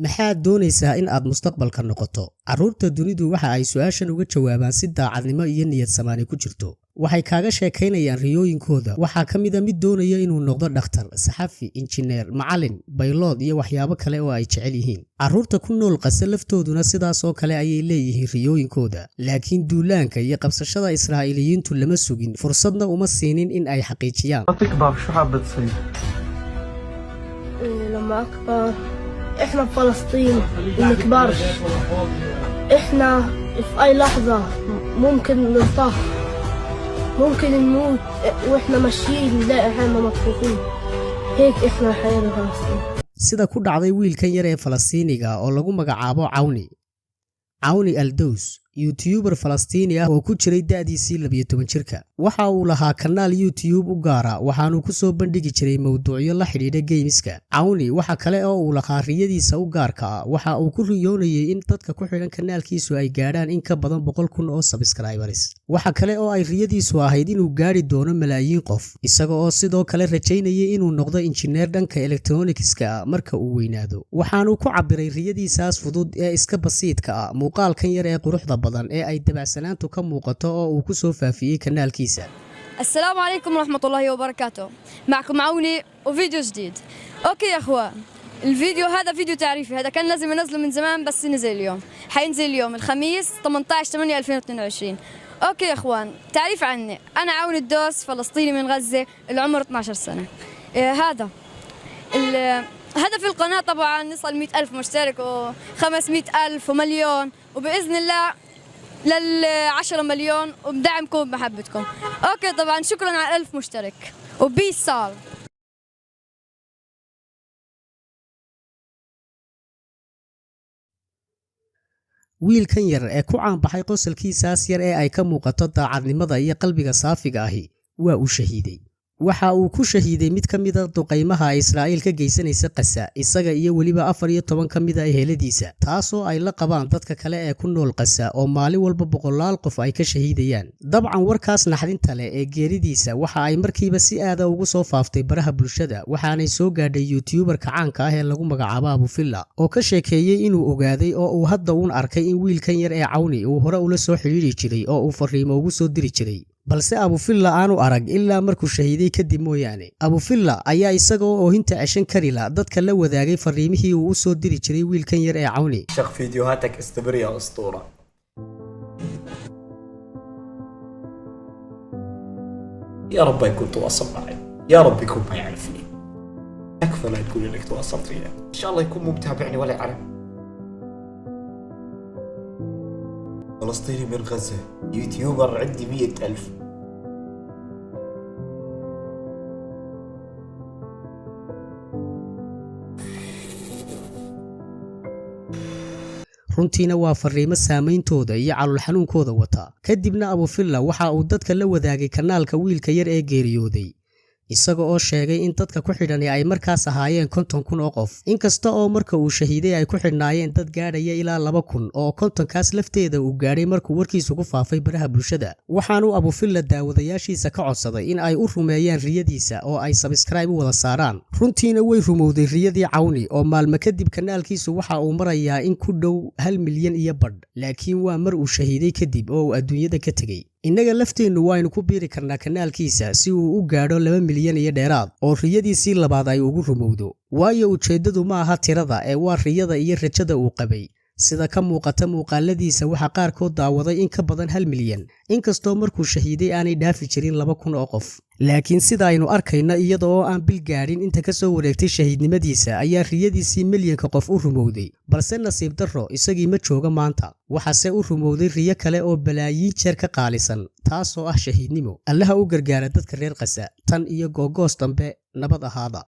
maxaad doonaysaa in aad mustaqbalka noqoto? Carruurta dunidu waxa ay su'aashan uga jawaabaan si daacadnimo iyo niyad samaani ku jirto. Waxay kaaga sheekaynayaan riyooyinkooda. Waxaa ka mid ah mid doonaya inuu noqdo dhakhtar, saxafi, injineer, macallin, baylood iyo waxyaabo kale oo ay jecel yihiin. Carruurta ku nool Gaza laftooduna sidaas oo kale ayay leeyihiin riyooyinkooda. Laakiin duulaanka iyo qabsashada Israa'iiliyiintu lama sugin, fursadna uma siinin in ay xaqiijiyaan. لما أكبر إحنا بفلسطين نكبرش. إحنا في أي لحظة ممكن نطاح، ممكن نموت وإحنا ماشيين نلاقي حالنا مطفوحين. هيك إحنا حيانا فلسطين. sida ku dhacday wiilkan yar ee Falastiiniga oo lagu magacaabo Cawni Aldows, YouTuber Falastiini ah oo ku jiray da'diisii 12 jirka. Waxa uu lahaa kanaal YouTube u gaara waxaanu ku soo bandhigi jiray mowduucyo la xiriira gameska. Cawni waxa kale oo uu lahaa riyadiisa u gaarka ah. Waxa uu ku riyoonayay in dadka ku xidhan kanaalkiisu ay gaadhaan in ka badan 100,000 oo subscribers. Waxa kale oo ay riyadiisu ahayd inuu gaari doono malaayiin qof, isaga oo sidoo kale rajaynayay inuu noqdo injineer dhanka electronicska marka uu weynaado. Waxaanu ku cabiray riyadiisaas fudud ee iska basiidka ah muuqaalkan yar ee quruxda badan ee ay dabacsanaantu ka muuqato oo uu ku soo faafiyay kanaalkiisa. السلام عليكم ورحمة الله وبركاته. معكم عوني وفيديو جديد. اوكي يا اخوان، الفيديو هذا فيديو تعريفي، هذا كان لازم انزله من زمان بس نزل اليوم. حينزل اليوم الخميس 18/8/2022. اوكي يا اخوان، تعريف عني، انا عوني الدوس، فلسطيني من غزة، العمر 12 سنة. هذا هدف القناة طبعا نصل 100,000 مشترك و500,000 ومليون، وبإذن الله لل10 مليون، وبدعمكم وبمحبتكم. اوكي طبعا شكرا على 1000 مشترك وبيس صار. wiilkan yar ee ku caan baxay qosolkiisaas yar ee ay ka muuqato daacadnimada iyo qalbiga saafiga ahi waa uu shahiiday. waxa uu ku shahiiday mid ka mid ah duqeymaha Israa'iil ka geysanaysa Gaza, isaga iyo waliba 14 ka mid ah eheladiisa, taasoo ay la qabaan dadka kale ee ku nool Gaza oo maalin walba 100 qof ay ka shahiidayaan. dabcan warkaas naxdinta leh ee geeridiisa waxa ay markiiba si aad ah ugu soo faaftay baraha bulshada, waxaanay soo gaadhay YouTuber-ka caanka ah ee lagu magacaabo Abu Filla oo ka sheekeeyay inuu ogaaday oo uu hadda uun arkay in wiilkan yar ee Cawni uu hore ula soo xiriiri jiray oo uu fariimo ugu soo diri jiray, balse Abu Filla aanu arag ilaa markuu shahiiday kadib mooyaane. Abu Filla ayaa isaga oo hinta ceshan kari la dadka la wadaagay fariimihii uu u soo diri jiray wiilkan yar ee Cawni. شق فيديوهاتك استمر يا أسطورة. يا رب يكون تواصل معي، يا رب يكون ما يعرفني. أكفى لا تقول إنك تواصلت فيها. إن شاء الله يكون مو متابعني ولا يعرف. فلسطيني من غزة، يوتيوبر عندي 100,000. runtiina waa fariimo saameyntooda iyo calool xanuunkooda wata. kadibna Abu Filla waxa uu dadka la wadaagay kanaalka wiilka yar ee geeriyooday, isaga oo sheegay in dadka ku xidhan ay markaas ahaayeen 50,000 oo qof, inkasta oo marka uu shahiiday ay ku xidhnaayeen dad gaadhaya ilaa 2,000 oo 50kaas lafteeda uu gaadhay markuu warkiisu ku faafay baraha bulshada. waxaanu Abu Filla daawadayaashiisa ka codsaday in ay u rumeeyaan riyadiisa oo ay subscribe u wada saaraan. runtiina way rumowday riyadii Cawni oo maalmo kadib kanaalkiisu waxa uu marayaa in ku dhow 1 milyan iyo badh, laakiin waa mar uu shahiiday kadib oo uu adduunyada ka tegay. innaga lafteennu waynu ku biiri karnaa kanaalkiisa si uu u gaadho 2 milyan iyo dheeraad oo riyadiisii labaad ay ugu rumowdo, waayo ujeeddadu ma aha tirada ee waa riyada iyo rajada uu qabay. sida ka muuqata muuqaaladiisa waxa qaarkood daawaday in ka badan 1 milyan, inkastoo markuu shahiiday aanay dhaafi jirin 2,000 oo qof. laakiin sida aynu arkayno iyada oo aan bil gaadhin inta ka soo wareegtay shahiidnimadiisa ayaa riyadiisii milyanka qof u rumowday, balse nasiib darro isagii ma jooga maanta. waxaase u rumowday riyo kale oo balaayiin jeer ka qaalisan, taasoo ah shahiidnimo. allaha u gargaara dadka reer Gaza. tan iyo googoos dambe nabad ahaada.